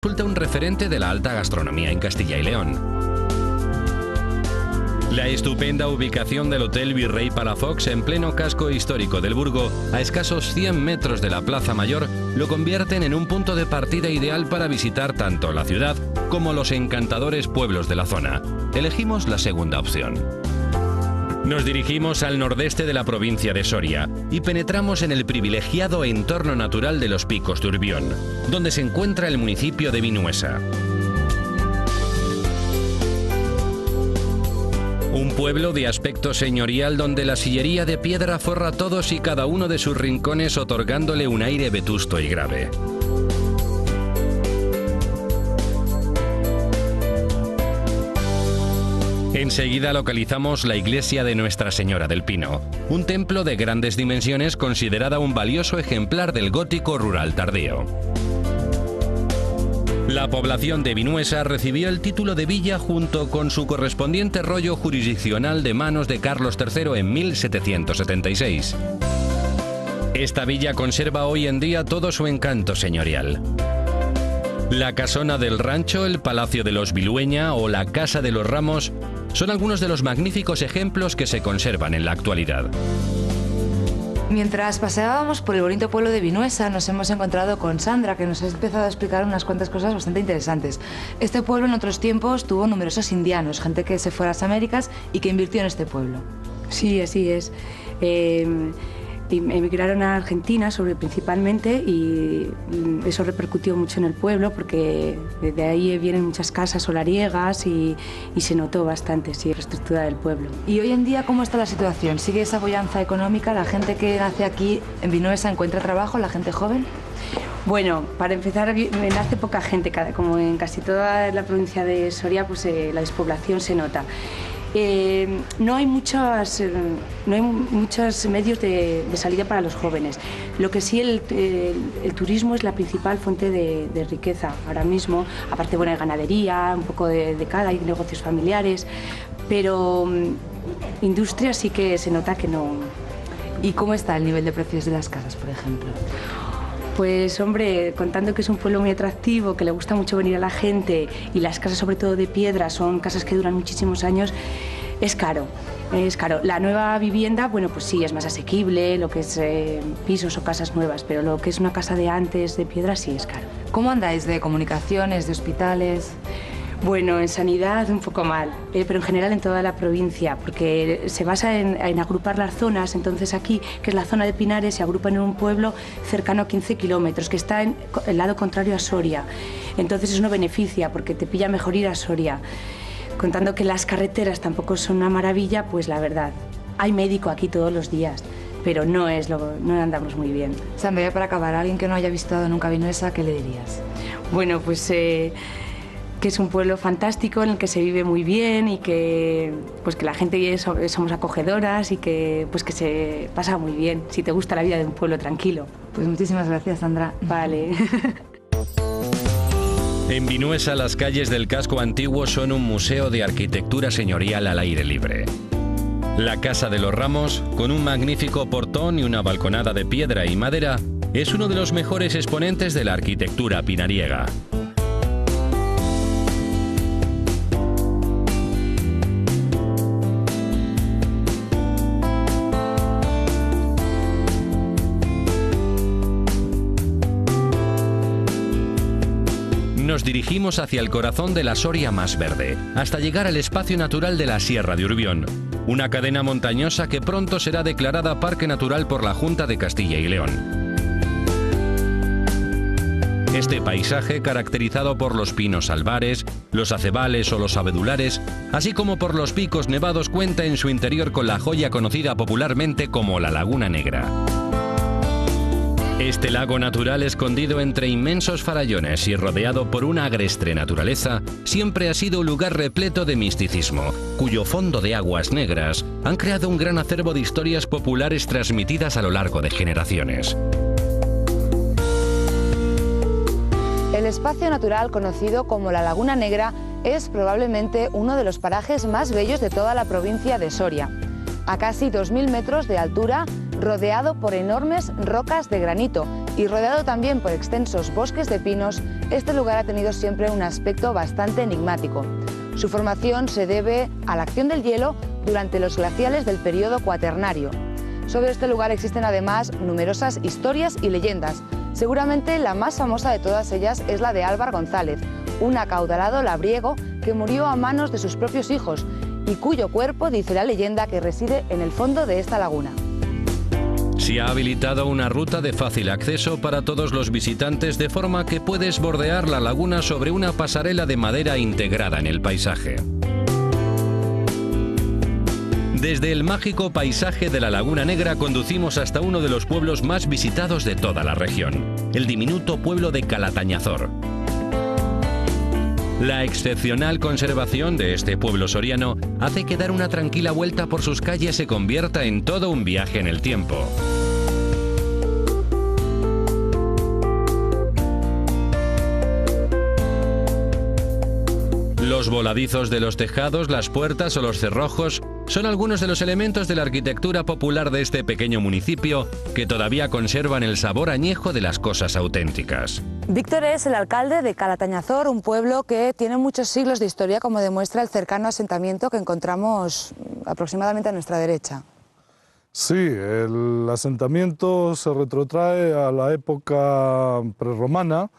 resulta un referente de la alta gastronomía en Castilla y León. La estupenda ubicación del Hotel Virrey Palafox en pleno casco histórico del Burgo, a escasos 100 metros de la Plaza Mayor, lo convierten en un punto de partida ideal para visitar tanto la ciudad como los encantadores pueblos de la zona. Elegimos la segunda opción. Nos dirigimos al nordeste de la provincia de Soria y penetramos en el privilegiado entorno natural de los Picos de Urbión, donde se encuentra el municipio de Vinuesa. Un pueblo de aspecto señorial donde la sillería de piedra forra todos y cada uno de sus rincones, otorgándole un aire vetusto y grave. Enseguida localizamos la iglesia de Nuestra Señora del Pino, un templo de grandes dimensiones considerada un valioso ejemplar del gótico rural tardío. La población de Vinuesa recibió el título de villa junto con su correspondiente rollo jurisdiccional de manos de Carlos III en 1776. Esta villa conserva hoy en día todo su encanto señorial. La casona del rancho, el Palacio de los Vilueña o la Casa de los Ramos son algunos de los magníficos ejemplos que se conservan en la actualidad. Mientras paseábamos por el bonito pueblo de Vinuesa, nos hemos encontrado con Sandra, que nos ha empezado a explicar unas cuantas cosas bastante interesantes. Este pueblo en otros tiempos tuvo numerosos indianos, gente que se fue a las Américas y que invirtió en este pueblo. Sí, así es. Emigraron a Argentina principalmente y eso repercutió mucho en el pueblo porque de ahí vienen muchas casas solariegas y se notó bastante, sí, la estructura del pueblo. ¿Y hoy en día cómo está la situación? ¿Sigue esa bonanza económica? ¿La gente que nace aquí en Vinuesa encuentra trabajo, la gente joven? Bueno, para empezar, nace poca gente, como en casi toda la provincia de Soria, pues la despoblación se nota. No hay muchos medios de salida para los jóvenes. Lo que sí, el turismo es la principal fuente de riqueza ahora mismo. Aparte, bueno, hay ganadería, un poco de cada, hay negocios familiares, pero industria sí que se nota que no. ¿Y cómo está el nivel de precios de las casas, por ejemplo? Pues hombre, contando que es un pueblo muy atractivo, que le gusta mucho venir a la gente y las casas sobre todo de piedra son casas que duran muchísimos años, es caro. Es caro. La nueva vivienda, bueno, pues sí, es más asequible, lo que es pisos o casas nuevas, pero lo que es una casa de antes de piedra sí es caro. ¿Cómo andáis de comunicaciones, de hospitales? Bueno, en sanidad un poco mal, pero en general en toda la provincia, porque se basa en agrupar las zonas. Entonces aquí, que es la zona de Pinares, se agrupa en un pueblo cercano a 15 kilómetros, que está en el lado contrario a Soria. Entonces eso no beneficia, porque te pilla mejor ir a Soria. Contando que las carreteras tampoco son una maravilla, pues la verdad, hay médico aquí todos los días, pero no andamos muy bien. Sandra, ya para acabar, a alguien que no haya visitado nunca Vinuesa, ¿qué le dirías? Bueno, pues que es un pueblo fantástico en el que se vive muy bien y que la gente somos acogedoras y que se pasa muy bien, si te gusta la vida de un pueblo tranquilo. Pues muchísimas gracias, Sandra. Vale. En Vinuesa, las calles del casco antiguo son un museo de arquitectura señorial al aire libre. La Casa de los Ramos, con un magnífico portón y una balconada de piedra y madera, es uno de los mejores exponentes de la arquitectura pinariega. Nos dirigimos hacia el corazón de la Soria más verde, hasta llegar al espacio natural de la Sierra de Urbión, una cadena montañosa que pronto será declarada Parque Natural por la Junta de Castilla y León. Este paisaje, caracterizado por los pinos albares, los acebales o los abedulares, así como por los picos nevados, cuenta en su interior con la joya conocida popularmente como la Laguna Negra. Este lago natural, escondido entre inmensos farallones y rodeado por una agrestre naturaleza, siempre ha sido un lugar repleto de misticismo, cuyo fondo de aguas negras han creado un gran acervo de historias populares transmitidas a lo largo de generaciones. El espacio natural conocido como la Laguna Negra es probablemente uno de los parajes más bellos de toda la provincia de Soria. A casi 2000 metros de altura, rodeado por enormes rocas de granito Y rodeado también por extensos bosques de pinos, este lugar ha tenido siempre un aspecto bastante enigmático. Su formación se debe a la acción del hielo durante los glaciales del periodo cuaternario. Sobre este lugar existen además numerosas historias y leyendas. Seguramente la más famosa de todas ellas es la de Álvar González, un acaudalado labriego que murió a manos de sus propios hijos y cuyo cuerpo, dice la leyenda, que reside en el fondo de esta laguna. Se ha habilitado una ruta de fácil acceso para todos los visitantes, de forma que puedes bordear la laguna sobre una pasarela de madera integrada en el paisaje. Desde el mágico paisaje de la Laguna Negra conducimos hasta uno de los pueblos más visitados de toda la región, el diminuto pueblo de Calatañazor. La excepcional conservación de este pueblo soriano hace que dar una tranquila vuelta por sus calles se convierta en todo un viaje en el tiempo. Los voladizos de los tejados, las puertas o los cerrojos son algunos de los elementos de la arquitectura popular de este pequeño municipio que todavía conservan el sabor añejo de las cosas auténticas. Víctor es el alcalde de Calatañazor, un pueblo que tiene muchos siglos de historia, como demuestra el cercano asentamiento que encontramos aproximadamente a nuestra derecha. Sí, el asentamiento se retrotrae a la época prerromana.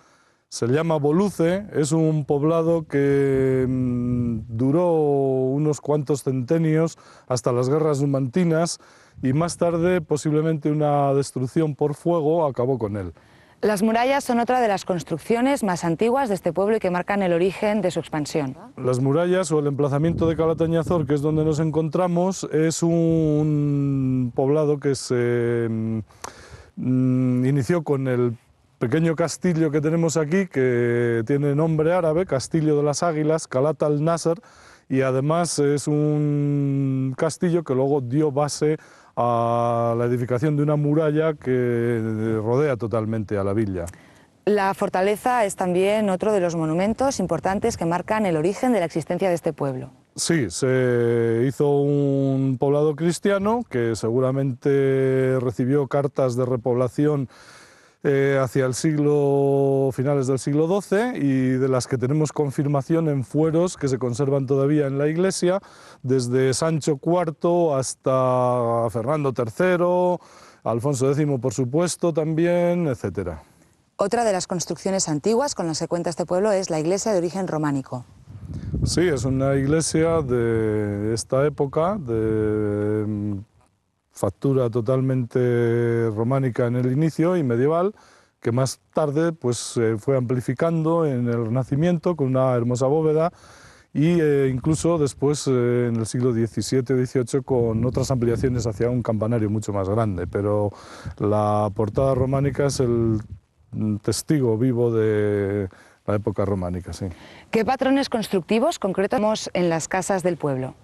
Se llama Boluce, es un poblado que duró unos cuantos centenios hasta las guerras numantinas y más tarde posiblemente una destrucción por fuego acabó con él. Las murallas son otra de las construcciones más antiguas de este pueblo y que marcan el origen de su expansión. Las murallas o el emplazamiento de Calatañazor, que es donde nos encontramos, es un poblado que se inició con el pequeño castillo que tenemos aquí, que tiene nombre árabe, Castillo de las Águilas, Calat al-Nasr, y además es un castillo que luego dio base a la edificación de una muralla que rodea totalmente a la villa. La fortaleza es también otro de los monumentos importantes que marcan el origen de la existencia de este pueblo. Sí, se hizo un poblado cristiano que seguramente recibió cartas de repoblación hacia el finales del siglo XII y de las que tenemos confirmación en fueros que se conservan todavía en la iglesia, desde Sancho IV hasta Fernando III, Alfonso X por supuesto también, etc. Otra de las construcciones antiguas con las que cuenta este pueblo es la iglesia de origen románico. Sí, es una iglesia de esta época, de factura totalmente románica en el inicio y medieval, que más tarde pues, se fue amplificando en el Renacimiento con una hermosa bóveda e incluso después en el siglo XVII-XVIII con otras ampliaciones hacia un campanario mucho más grande, pero la portada románica es el testigo vivo de la época románica. Sí. ¿Qué patrones constructivos concretos vemos en las casas del pueblo?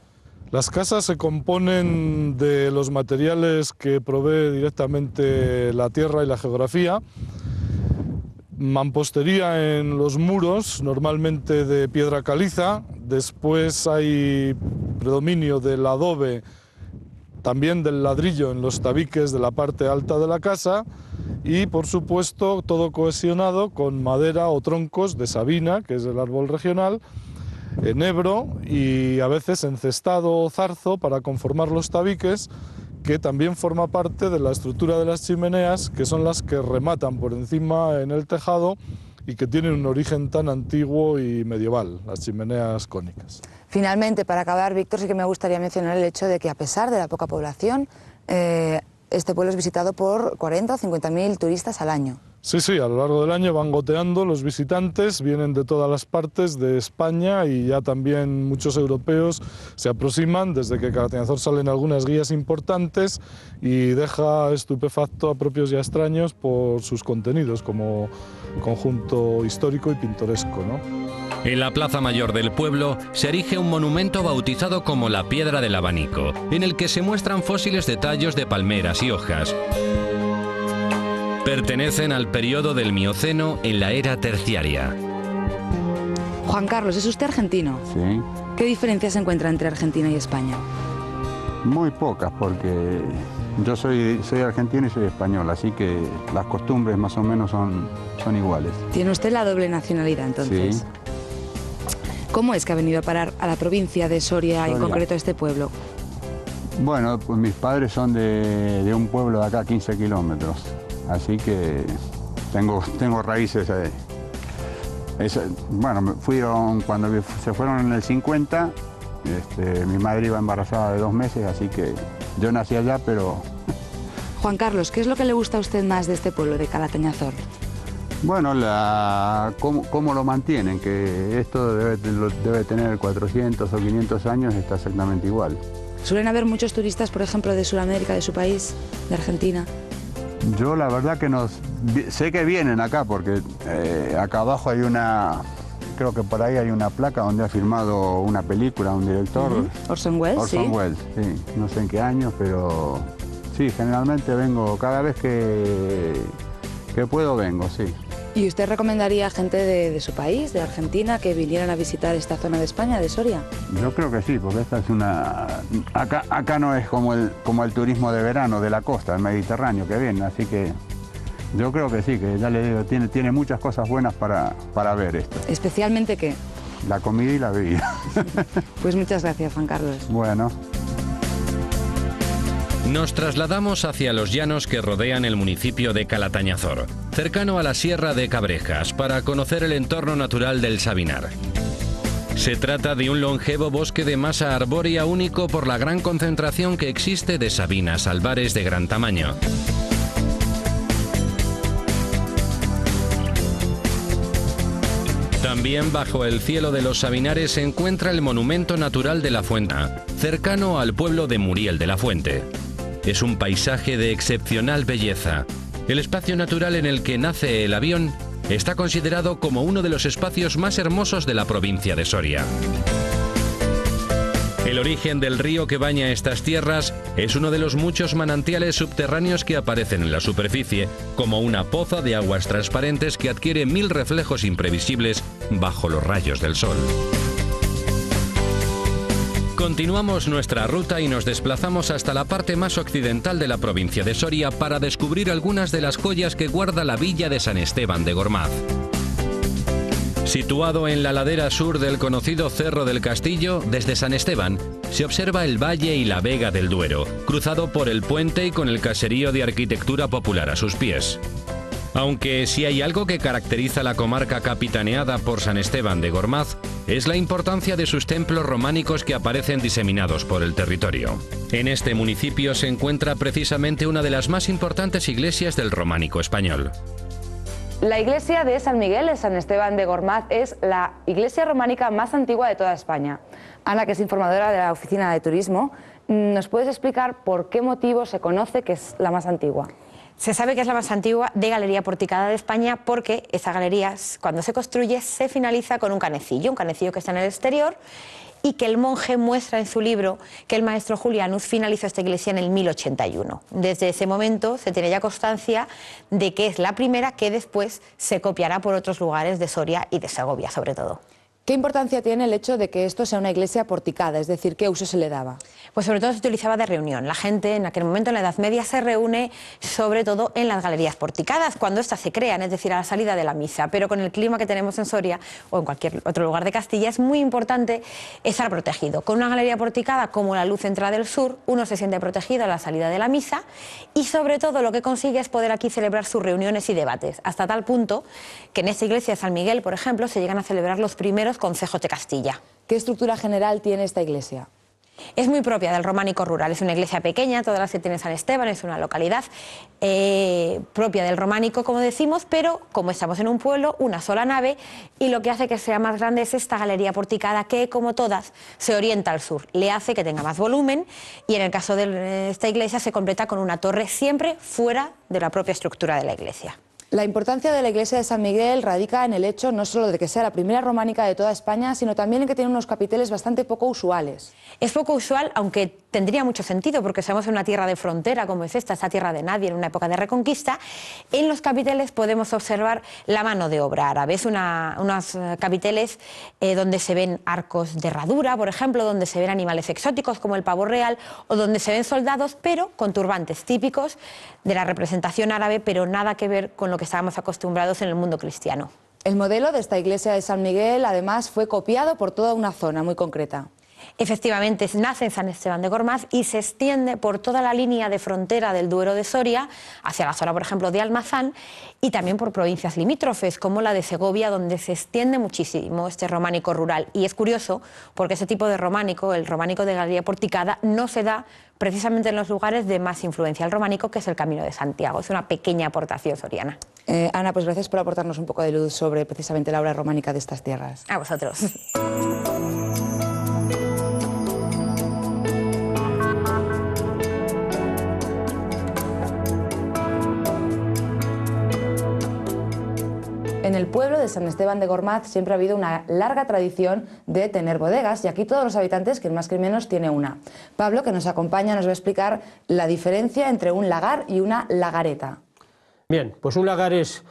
Las casas se componen de los materiales que provee directamente la tierra y la geografía. Mampostería en los muros, normalmente de piedra caliza. Después hay predominio del adobe, también del ladrillo en los tabiques de la parte alta de la casa. Y, por supuesto, todo cohesionado con madera o troncos de sabina, que es el árbol regional, enebro y a veces encestado o zarzo para conformar los tabiques, que también forma parte de la estructura de las chimeneas, que son las que rematan por encima en el tejado y que tienen un origen tan antiguo y medieval, las chimeneas cónicas. Finalmente, para acabar, Víctor, sí que me gustaría mencionar el hecho de que a pesar de la poca población, este pueblo es visitado por 40 o 50.000 turistas al año. Sí, sí, a lo largo del año van goteando los visitantes, vienen de todas las partes de España y ya también muchos europeos se aproximan. Desde que Calatañazor salen algunas guías importantes y deja estupefacto a propios y a extraños por sus contenidos como conjunto histórico y pintoresco, ¿no? En la plaza mayor del pueblo se erige un monumento bautizado como la Piedra del Abanico, en el que se muestran fósiles de tallos de palmeras y hojas. Pertenecen al periodo del Mioceno en la era terciaria. Juan Carlos, ¿es usted argentino? Sí, ¿Qué diferencias se encuentra entre Argentina y España? muy pocas porque Yo soy argentino y soy español, así que las costumbres más o menos son iguales. ¿Tiene usted la doble nacionalidad entonces? Sí. ¿Cómo es que ha venido a parar a la provincia de Soria, en concreto a este pueblo? Bueno, pues mis padres son de un pueblo de acá, 15 kilómetros, así que tengo raíces. Bueno, cuando se fueron en el 50, mi madre iba embarazada de 2 meses, así que yo nací allá, pero... Juan Carlos, ¿qué es lo que le gusta a usted más de este pueblo, de Calatañazor? Bueno, cómo lo mantienen, que esto debe tener 400 o 500 años, está exactamente igual. ¿Suelen haber muchos turistas, por ejemplo, de Sudamérica, de su país, de Argentina? Yo la verdad que sé que vienen acá, porque acá abajo hay creo que por ahí hay una placa donde ha filmado una película, un director. Orson Welles, Orson Welles, sí. No sé en qué años, pero sí, generalmente vengo, cada vez que puedo vengo, sí. ¿Y usted recomendaría a gente de su país, de Argentina, que vinieran a visitar esta zona de España, de Soria? Yo creo que sí, porque esta es acá no es como el turismo de verano de la costa, el Mediterráneo que viene, así que yo creo que sí, que ya le digo, tiene muchas cosas buenas para ver esto. ¿Especialmente qué? La comida y la bebida. Pues muchas gracias, Juan Carlos. Bueno. Nos trasladamos hacia los llanos que rodean el municipio de Calatañazor, cercano a la Sierra de Cabrejas, para conocer el entorno natural del Sabinar. Se trata de un longevo bosque de masa arbórea único por la gran concentración que existe de sabinas albares de gran tamaño. También bajo el cielo de los Sabinares se encuentra el Monumento Natural de la Fuente, cercano al pueblo de Muriel de la Fuente. Es un paisaje de excepcional belleza. El espacio natural en el que nace el avión está considerado como uno de los espacios más hermosos de la provincia de Soria. El origen del río que baña estas tierras es uno de los muchos manantiales subterráneos que aparecen en la superficie, como una poza de aguas transparentes que adquiere 1000 reflejos imprevisibles bajo los rayos del sol. Continuamos nuestra ruta y nos desplazamos hasta la parte más occidental de la provincia de Soria para descubrir algunas de las joyas que guarda la villa de San Esteban de Gormaz. Situado en la ladera sur del conocido Cerro del Castillo, desde San Esteban, se observa el valle y la vega del Duero, cruzado por el puente y con el caserío de arquitectura popular a sus pies. Aunque si hay algo que caracteriza la comarca capitaneada por San Esteban de Gormaz, es la importancia de sus templos románicos que aparecen diseminados por el territorio. En este municipio se encuentra precisamente una de las más importantes iglesias del románico español. La iglesia de San Miguel de San Esteban de Gormaz es la iglesia románica más antigua de toda España. Ana, que es informadora de la Oficina de Turismo, ¿nos puedes explicar por qué motivo se conoce que es la más antigua? Se sabe que es la más antigua de galería porticada de España porque esa galería, cuando se construye, se finaliza con un canecillo que está en el exterior y que el monje muestra en su libro que el maestro Julianus finalizó esta iglesia en el 1081. Desde ese momento se tiene ya constancia de que es la primera que después se copiará por otros lugares de Soria y de Segovia, sobre todo. ¿Qué importancia tiene el hecho de que esto sea una iglesia porticada? Es decir, ¿qué uso se le daba? Pues sobre todo se utilizaba de reunión. La gente en aquel momento, en la Edad Media, se reúne sobre todo en las galerías porticadas, cuando éstas se crean, es decir, a la salida de la misa. Pero con el clima que tenemos en Soria o en cualquier otro lugar de Castilla, es muy importante estar protegido. Con una galería porticada como la luz entra del sur, uno se siente protegido a la salida de la misa y sobre todo lo que consigue es poder aquí celebrar sus reuniones y debates, hasta tal punto que en esta iglesia de San Miguel, por ejemplo, se llegan a celebrar los primeros concejos de Castilla. ¿Qué estructura general tiene esta iglesia? Es muy propia del románico rural, es una iglesia pequeña, todas las que tiene San Esteban, es una localidad propia del románico, como decimos, pero como estamos en un pueblo, una sola nave, y lo que hace que sea más grande es esta galería porticada que, como todas, se orienta al sur, le hace que tenga más volumen, y en el caso de esta iglesia se completa con una torre siempre fuera de la propia estructura de la iglesia. La importancia de la iglesia de San Miguel radica en el hecho no solo de que sea la primera románica de toda España, sino también en que tiene unos capiteles bastante poco usuales. Es poco usual, aunque tendría mucho sentido porque estamos en una tierra de frontera como es esta tierra de nadie en una época de reconquista. En los capiteles podemos observar la mano de obra árabe. Es unos capiteles donde se ven arcos de herradura, por ejemplo, donde se ven animales exóticos como el pavo real o donde se ven soldados, pero con turbantes típicos de la representación árabe, pero nada que ver con lo que estábamos acostumbrados en el mundo cristiano. El modelo de esta iglesia de San Miguel, además, fue copiado por toda una zona muy concreta. Efectivamente, nace en San Esteban de Gormaz y se extiende por toda la línea de frontera del Duero de Soria, hacia la zona, por ejemplo, de Almazán, y también por provincias limítrofes, como la de Segovia, donde se extiende muchísimo este románico rural. Y es curioso, porque ese tipo de románico, el románico de galería porticada, no se da precisamente en los lugares de más influencia al románico, que es el Camino de Santiago. Es una pequeña aportación soriana. Ana, pues gracias por aportarnos un poco de luz sobre precisamente la obra románica de estas tierras. A vosotros. En el pueblo de San Esteban de Gormaz siempre ha habido una larga tradición de tener bodegas y aquí todos los habitantes, quien más que menos, tiene una. Pablo, que nos acompaña, nos va a explicar la diferencia entre un lagar y una lagareta. Bien, pues un lagar es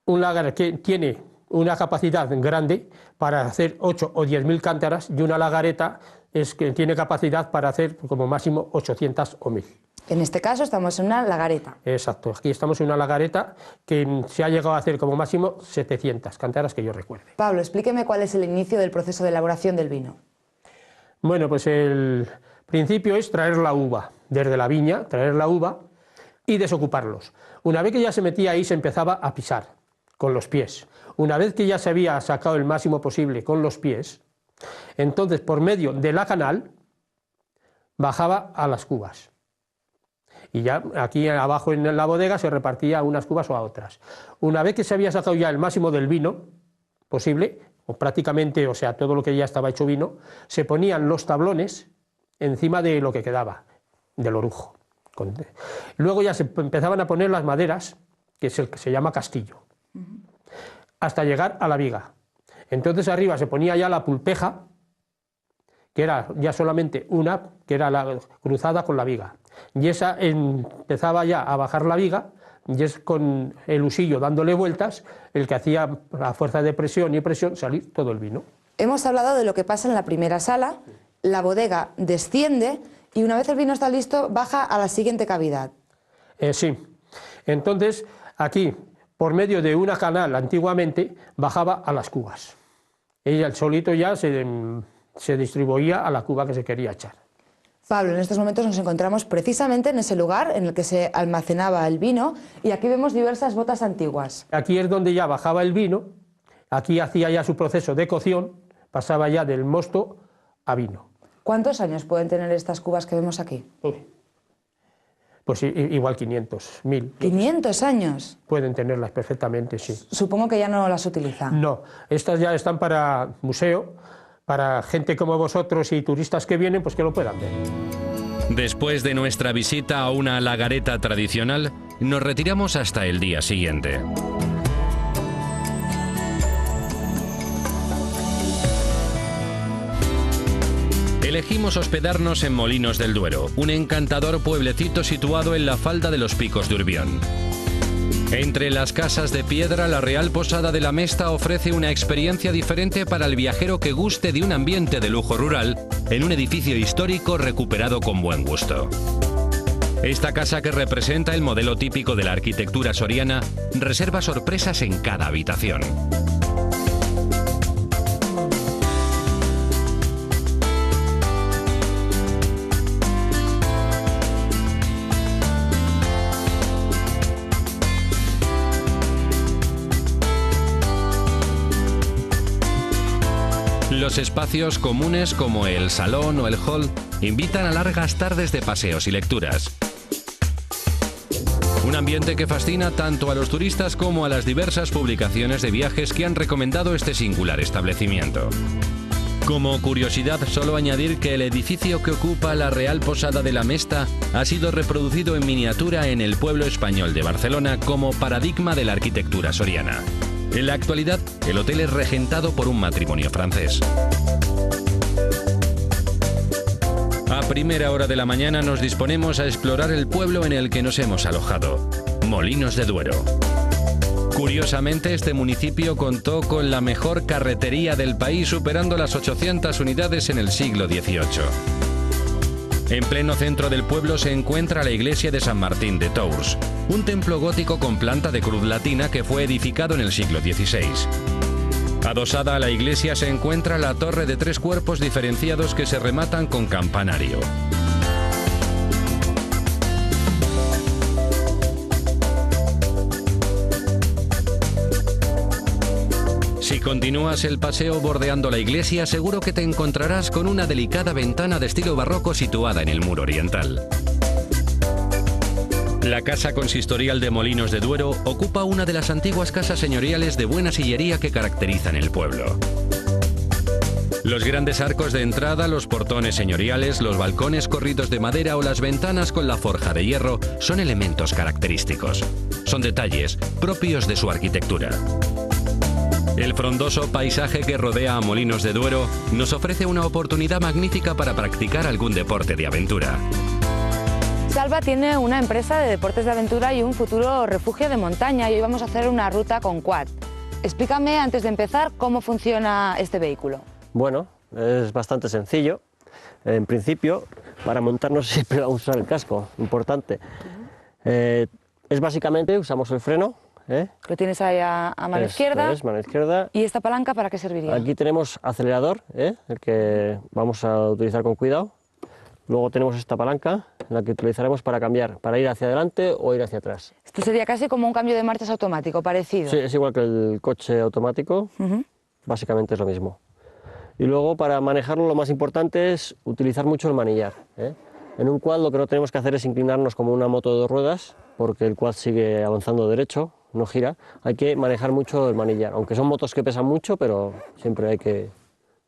un lagar que tiene una capacidad grande para hacer 8 o 10.000 cántaras y una lagareta es que tiene capacidad para hacer como máximo 800 o 1.000. En este caso estamos en una lagareta. Exacto, aquí estamos en una lagareta que se ha llegado a hacer como máximo 700 cántaras que yo recuerde. Pablo, explíqueme cuál es el inicio del proceso de elaboración del vino. Bueno, pues el principio es traer la uva, desde la viña, traer la uva y desocuparlos. Una vez que ya se metía ahí se empezaba a pisar con los pies. Una vez que ya se había sacado el máximo posible con los pies, entonces por medio de la canal bajaba a las cubas. Y ya aquí abajo en la bodega se repartía a unas cubas o a otras. Una vez que se había sacado ya el máximo del vino posible, o prácticamente, o sea, todo lo que ya estaba hecho vino, se ponían los tablones encima de lo que quedaba, del orujo. Luego ya se empezaban a poner las maderas, que es el que se llama castillo, hasta llegar a la viga. Entonces arriba se ponía ya la pulpeja, que era ya solamente una, que era la cruzada con la viga. Y esa empezaba ya a bajar la viga, y es con el husillo dándole vueltas el que hacía a fuerza de presión y presión salir todo el vino. Hemos hablado de lo que pasa en la primera sala, la bodega desciende y una vez el vino está listo baja a la siguiente cavidad. Sí, entonces aquí por medio de una canal antiguamente bajaba a las cubas. Ella el solito ya se distribuía a la cuba que se quería echar. Pablo, en estos momentos nos encontramos precisamente en ese lugar en el que se almacenaba el vino y aquí vemos diversas botas antiguas. Aquí es donde ya bajaba el vino, aquí hacía ya su proceso de cocción, pasaba ya del mosto a vino. ¿Cuántos años pueden tener estas cubas que vemos aquí? Pues igual 500, 1000. 500 años. Pueden tenerlas perfectamente, sí. Supongo que ya no las utilizan. No, estas ya están para museo, para gente como vosotros y turistas que vienen, pues que lo puedan ver. Después de nuestra visita a una lagareta tradicional, nos retiramos hasta el día siguiente. Elegimos hospedarnos en Molinos del Duero, un encantador pueblecito situado en la falda de los Picos de Urbión. Entre las casas de piedra, la Real Posada de la Mesta ofrece una experiencia diferente para el viajero que guste de un ambiente de lujo rural en un edificio histórico recuperado con buen gusto. Esta casa, que representa el modelo típico de la arquitectura soriana, reserva sorpresas en cada habitación. Los espacios comunes como el salón o el hall invitan a largas tardes de paseos y lecturas. Un ambiente que fascina tanto a los turistas como a las diversas publicaciones de viajes que han recomendado este singular establecimiento. Como curiosidad, solo añadir que el edificio que ocupa la Real Posada de la Mesta ha sido reproducido en miniatura en el pueblo español de Barcelona como paradigma de la arquitectura soriana. En la actualidad, el hotel es regentado por un matrimonio francés. A primera hora de la mañana nos disponemos a explorar el pueblo en el que nos hemos alojado, Molinos de Duero. Curiosamente, este municipio contó con la mejor carretería del país, superando las 800 unidades en el siglo XVIII. En pleno centro del pueblo se encuentra la iglesia de San Martín de Tours, un templo gótico con planta de cruz latina que fue edificado en el siglo XVI. Adosada a la iglesia se encuentra la torre de 3 cuerpos diferenciados que se rematan con campanario. Si continúas el paseo bordeando la iglesia, seguro que te encontrarás con una delicada ventana de estilo barroco situada en el muro oriental. La casa consistorial de Molinos de Duero ocupa una de las antiguas casas señoriales de buena sillería que caracterizan el pueblo. Los grandes arcos de entrada, los portones señoriales, los balcones corridos de madera o las ventanas con la forja de hierro son elementos característicos. Son detalles propios de su arquitectura. El frondoso paisaje que rodea a Molinos de Duero nos ofrece una oportunidad magnífica para practicar algún deporte de aventura. Salva tiene una empresa de deportes de aventura y un futuro refugio de montaña y hoy vamos a hacer una ruta con quad. Explícame antes de empezar cómo funciona este vehículo. Bueno, es bastante sencillo. En principio, para montarnos siempre vamos a usar el casco, importante. Es básicamente, usamos el freno. Lo tienes ahí a mano izquierda. Es, mano izquierda. ¿Y esta palanca para qué serviría? Aquí tenemos acelerador, el que vamos a utilizar con cuidado. Luego tenemos esta palanca, la que utilizaremos para cambiar, para ir hacia adelante o ir hacia atrás. Esto sería casi como un cambio de marchas automático, parecido. Sí, es igual que el coche automático, básicamente es lo mismo. Y luego para manejarlo lo más importante es utilizar mucho el manillar. En un quad lo que no tenemos que hacer es inclinarnos como una moto de 2 ruedas, porque el quad sigue avanzando derecho, no gira. Hay que manejar mucho el manillar, aunque son motos que pesan mucho, pero siempre hay que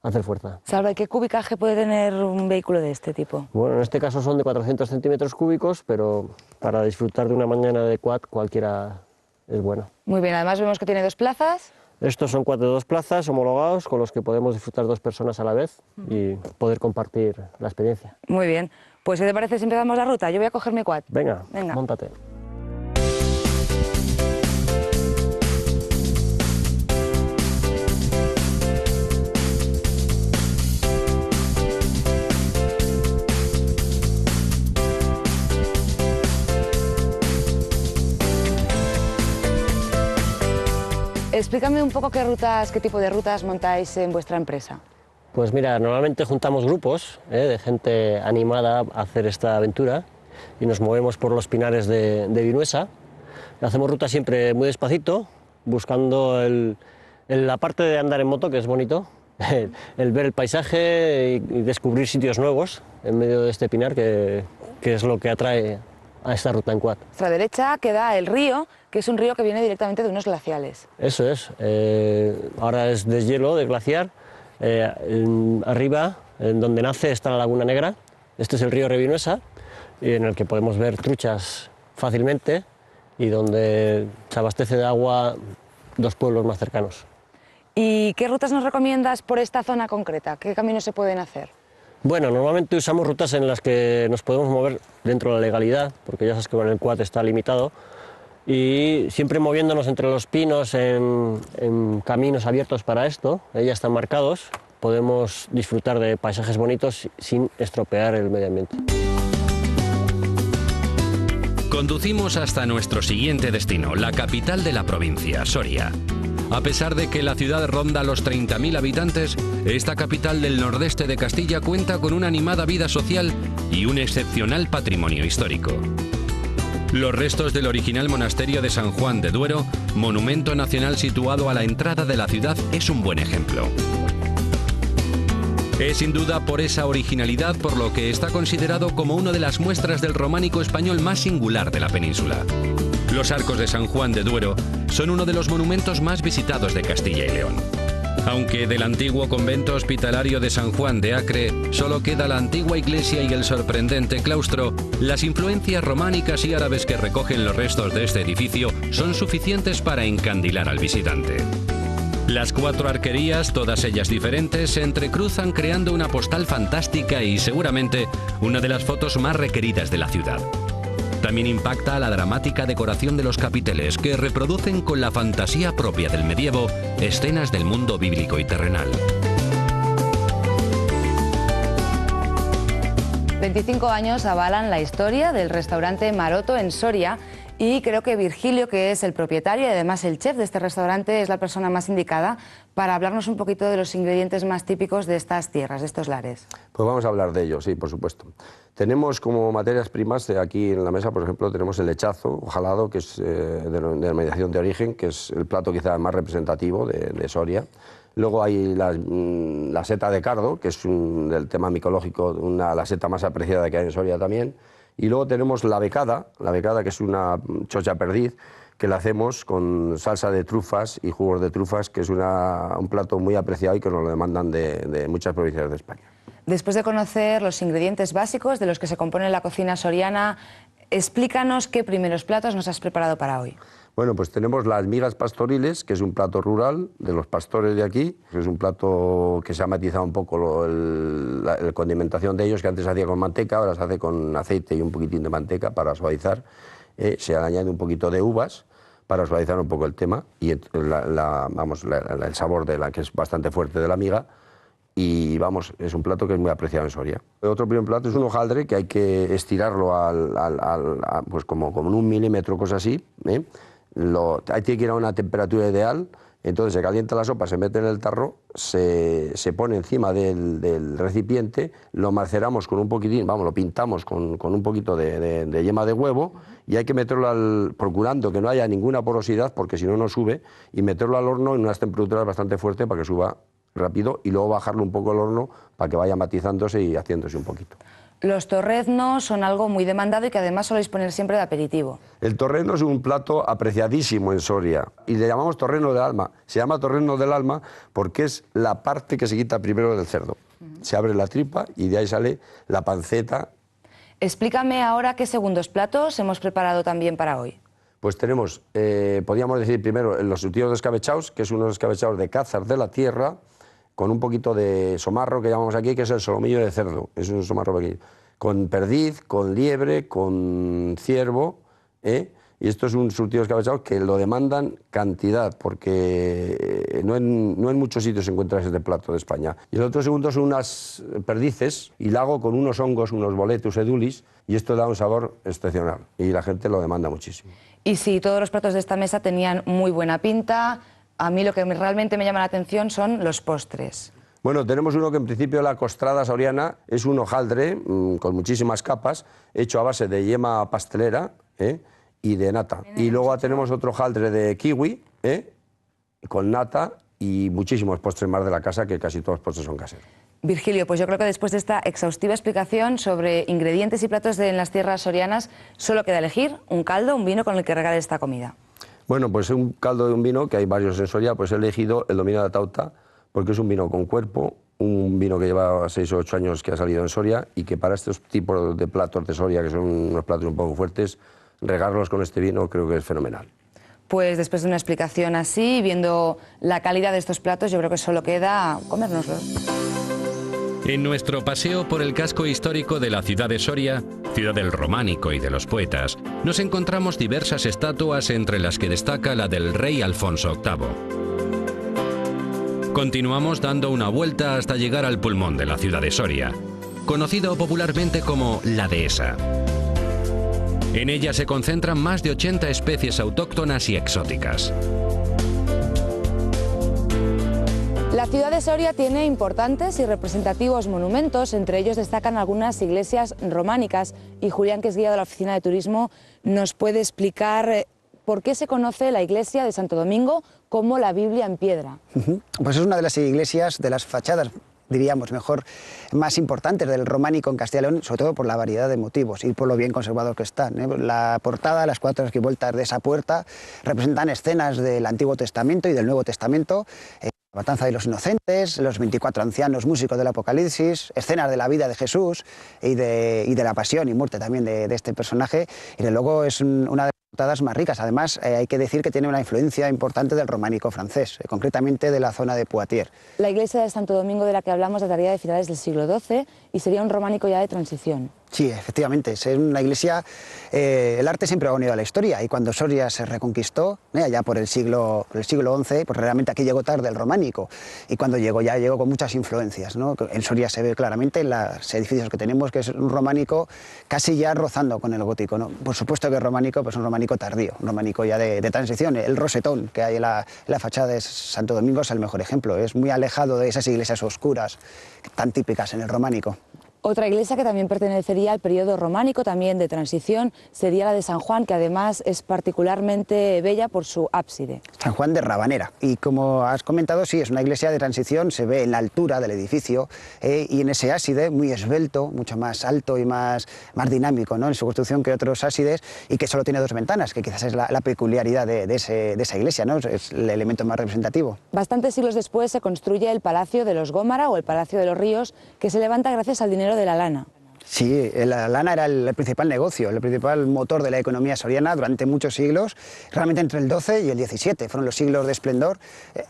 hacer fuerza. Salva, ¿qué cubicaje puede tener un vehículo de este tipo? Bueno, en este caso son de 400 centímetros cúbicos, pero para disfrutar de una mañana de quad cualquiera es bueno. Muy bien, además vemos que tiene 2 plazas. Estos son quad de 2 plazas homologados con los que podemos disfrutar 2 personas a la vez y poder compartir la experiencia. Muy bien, pues ¿qué te parece si empezamos la ruta? Yo voy a coger mi quad. Venga. Móntate. Explícame un poco qué tipo de rutas montáis en vuestra empresa. Pues mira, normalmente juntamos grupos de gente animada a hacer esta aventura y nos movemos por los pinares de Vinuesa. Hacemos rutas siempre muy despacito, buscando la parte de andar en moto, que es bonito, el ver el paisaje y descubrir sitios nuevos en medio de este pinar, que es lo que atrae a esta ruta en quad. A nuestra derecha queda el río, que es un río que viene directamente de unos glaciales. Eso es, ahora es deshielo de glaciar. Arriba, en donde nace, está la Laguna Negra. Este es el río Revinuesa, en el que podemos ver truchas fácilmente y donde se abastece de agua 2 pueblos más cercanos. ¿Y qué rutas nos recomiendas por esta zona concreta? ¿Qué caminos se pueden hacer? Bueno, normalmente usamos rutas en las que nos podemos mover dentro de la legalidad, porque ya sabes que con el quad está limitado, y siempre moviéndonos entre los pinos en caminos abiertos para esto, ya están marcados, podemos disfrutar de paisajes bonitos sin estropear el medio ambiente. Conducimos hasta nuestro siguiente destino, la capital de la provincia, Soria. A pesar de que la ciudad ronda los 30.000 habitantes, esta capital del nordeste de Castilla cuenta con una animada vida social y un excepcional patrimonio histórico. Los restos del original monasterio de San Juan de Duero, monumento nacional situado a la entrada de la ciudad, es un buen ejemplo. Es sin duda por esa originalidad por lo que está considerado como una de las muestras del románico español más singular de la península. Los arcos de San Juan de Duero son uno de los monumentos más visitados de Castilla y León. Aunque del antiguo convento hospitalario de San Juan de Acre solo queda la antigua iglesia y el sorprendente claustro, las influencias románicas y árabes que recogen los restos de este edificio son suficientes para encandilar al visitante. Las 4 arquerías, todas ellas diferentes, se entrecruzan creando una postal fantástica y seguramente una de las fotos más requeridas de la ciudad. También impacta la dramática decoración de los capiteles, que reproducen con la fantasía propia del medievo escenas del mundo bíblico y terrenal. 25 años avalan la historia del restaurante Maroto en Soria, y creo que Virgilio, que es el propietario y además el chef de este restaurante, es la persona más indicada para hablarnos un poquito de los ingredientes más típicos de estas tierras, de estos lares. Pues vamos a hablar de ellos, sí, por supuesto. Tenemos como materias primas aquí en la mesa, por ejemplo, tenemos el lechazo jalado, que es de denominación de origen, que es el plato quizá más representativo de Soria. Luego hay la seta de cardo, que es del tema micológico, la seta más apreciada que hay en Soria también. Y luego tenemos la becada, que es una chocha perdiz, que la hacemos con salsa de trufas y jugos de trufas, que es un plato muy apreciado y que nos lo demandan de muchas provincias de España. Después de conocer los ingredientes básicos de los que se compone la cocina soriana, explícanos qué primeros platos nos has preparado para hoy. Bueno, pues tenemos las migas pastoriles, que es un plato rural de los pastores de aquí. Es un plato que se ha matizado un poco la condimentación de ellos, que antes se hacía con manteca, ahora se hace con aceite y un poquitín de manteca para suavizar. Se añade un poquito de uvas para suavizar un poco el tema y el sabor que es bastante fuerte de la miga. Y vamos, es un plato que es muy apreciado en Soria. Otro primer plato es un hojaldre que hay que estirarlo pues como en 1 milímetro, cosa así. Ahí tiene que ir a una temperatura ideal, entonces se calienta la sopa, se mete en el tarro, se pone encima del recipiente, lo maceramos con un poquitín, lo pintamos con un poquito de yema de huevo y hay que meterlo procurando que no haya ninguna porosidad porque si no, no sube, y meterlo al horno en unas temperaturas bastante fuertes para que suba rápido y luego bajarlo un poco al horno para que vaya matizándose y haciéndose un poquito. Los torreznos son algo muy demandado y que además soléis poner siempre de aperitivo. El torrezno es un plato apreciadísimo en Soria y le llamamos torrezno del alma. Se llama torrezno del alma porque es la parte que se quita primero del cerdo. Se abre la tripa y de ahí sale la panceta. Explícame ahora qué segundos platos hemos preparado también para hoy. Pues tenemos, podríamos decir primero, los surtidos de escabechados, que es unos escabechados de cázar de la tierra, con un poquito de somarro que llamamos aquí, que es el solomillo de cerdo, es un somarro pequeño, con perdiz, con liebre, con ciervo, y esto es un surtido de escabechados que lo demandan cantidad, porque no en muchos sitios se encuentra este plato de España. Y el otro segundo son unas perdices, y la hago con unos hongos, unos boletus edulis, y esto da un sabor excepcional, y la gente lo demanda muchísimo. Y sí, todos los platos de esta mesa tenían muy buena pinta. A mí lo que realmente me llama la atención son los postres. Bueno, tenemos uno que en principio la costrada soriana es un hojaldre con muchísimas capas, hecho a base de yema pastelera y de nata. Y luego tenemos otro hojaldre de kiwi con nata y muchísimos postres más de la casa, que casi todos los postres son caseros. Virgilio, pues yo creo que después de esta exhaustiva explicación sobre ingredientes y platos en las tierras sorianas, solo queda elegir un caldo, un vino con el que regalar esta comida. Bueno, pues un caldo de un vino, que hay varios en Soria, pues he elegido el Dominio de la Tauta, porque es un vino con cuerpo, un vino que lleva 6 o 8 años que ha salido en Soria y que para estos tipos de platos de Soria, que son unos platos un poco fuertes, regarlos con este vino creo que es fenomenal. Pues después de una explicación así, viendo la calidad de estos platos, yo creo que solo queda comérnoslos. En nuestro paseo por el casco histórico de la ciudad de Soria, ciudad del románico y de los poetas, nos encontramos diversas estatuas, entre las que destaca la del rey Alfonso VIII. Continuamos dando una vuelta hasta llegar al pulmón de la ciudad de Soria, conocido popularmente como la Dehesa. En ella se concentran más de 80 especies autóctonas y exóticas. La ciudad de Soria tiene importantes y representativos monumentos, entre ellos destacan algunas iglesias románicas, y Julián, que es guía de la Oficina de Turismo, nos puede explicar por qué se conoce la iglesia de Santo Domingo como la Biblia en piedra. Pues es una de las iglesias, de las fachadas, diríamos mejor, más importantes del románico en Castilla y León, sobre todo por la variedad de motivos y por lo bien conservados que están. La portada, las 4 arquivoltas de esa puerta, representan escenas del Antiguo Testamento y del Nuevo Testamento, la matanza de los inocentes, los 24 ancianos músicos del Apocalipsis, escenas de la vida de Jesús y de la pasión y muerte también de este personaje, y de luego es una de portadas más ricas. Además, hay que decir que tiene una influencia importante del románico francés, concretamente de la zona de Poitiers. La iglesia de Santo Domingo de la que hablamos dataría de finales del siglo XII y sería un románico ya de transición. Sí, efectivamente, es una iglesia, el arte siempre ha unido a la historia y cuando Soria se reconquistó, allá por el siglo XI, pues realmente aquí llegó tarde el románico y cuando llegó ya llegó con muchas influencias, ¿no? En Soria se ve claramente en los edificios que tenemos que es un románico casi ya rozando con el gótico, ¿no? Por supuesto que el románico, pues un románico tardío, un románico ya de transición. El rosetón que hay en la fachada de Santo Domingo es el mejor ejemplo, es muy alejado de esas iglesias oscuras tan típicas en el románico. Otra iglesia que también pertenecería al periodo románico, también de transición, sería la de San Juan, que además es particularmente bella por su ábside. San Juan de Rabanera. Y como has comentado, sí, es una iglesia de transición, se ve en la altura del edificio y en ese ábside muy esbelto, mucho más alto y más dinámico, ¿no? En su construcción que otros ábsides y que solo tiene 2 ventanas, que quizás es la peculiaridad de esa iglesia, ¿no? Es el elemento más representativo. Bastantes siglos después se construye el Palacio de los Gómara o el Palacio de los Ríos, que se levanta gracias al dinero de la lana. Sí, la lana era el principal negocio, el principal motor de la economía soriana durante muchos siglos. Realmente entre el XII y el XVII fueron los siglos de esplendor.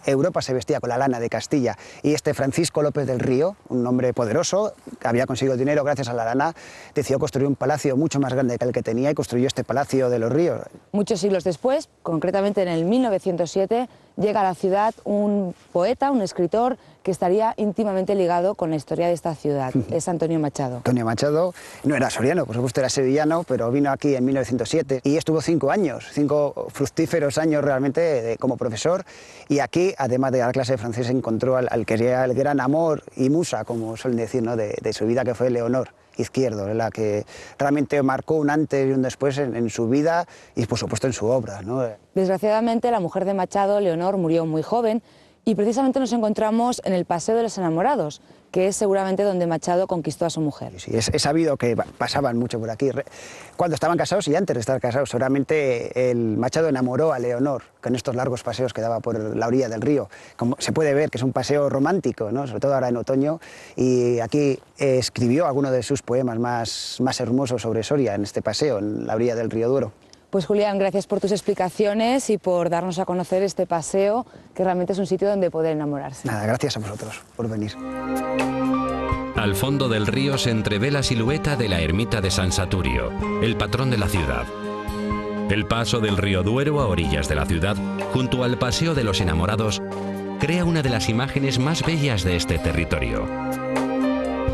Europa se vestía con la lana de Castilla y este Francisco López del Río, un hombre poderoso, que había conseguido el dinero gracias a la lana, decidió construir un palacio mucho más grande que el que tenía y construyó este Palacio de los Ríos. Muchos siglos después, concretamente en el 1907, llega a la ciudad un poeta, un escritor, que estaría íntimamente ligado con la historia de esta ciudad. Es Antonio Machado. Antonio Machado no era soriano, por supuesto era sevillano, pero vino aquí en 1907 y estuvo 5 años, 5 fructíferos años realmente como profesor. Y aquí, además de dar clase de francés, encontró al que era el gran amor y musa, como suelen decir, ¿no? de su vida, que fue Leonor Izquierdo, la que realmente marcó un antes y un después en su vida y por supuesto en su obra, ¿no? Desgraciadamente la mujer de Machado, Leonor, murió muy joven y precisamente nos encontramos en el Paseo de los Enamorados, que es seguramente donde Machado conquistó a su mujer. Sí, es sabido que pasaban mucho por aquí, cuando estaban casados y antes de estar casados. Seguramente el Machado enamoró a Leonor con estos largos paseos que daba por la orilla del río. Como se puede ver que es un paseo romántico, ¿no? Sobre todo ahora en otoño, y aquí escribió algunos de sus poemas más hermosos sobre Soria en este paseo, en la orilla del río Duero. Pues Julián, gracias por tus explicaciones y por darnos a conocer este paseo, que realmente es un sitio donde poder enamorarse. Nada, gracias a vosotros por venir. Al fondo del río se entrevé la silueta de la ermita de San Saturio, el patrón de la ciudad. El paso del río Duero a orillas de la ciudad, junto al Paseo de los Enamorados, crea una de las imágenes más bellas de este territorio.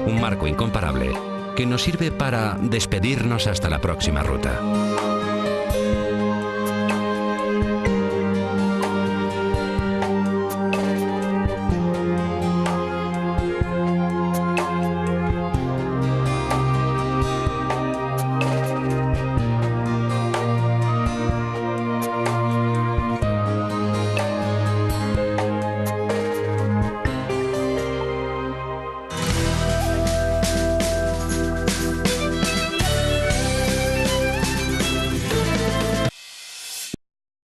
Un marco incomparable que nos sirve para despedirnos hasta la próxima ruta.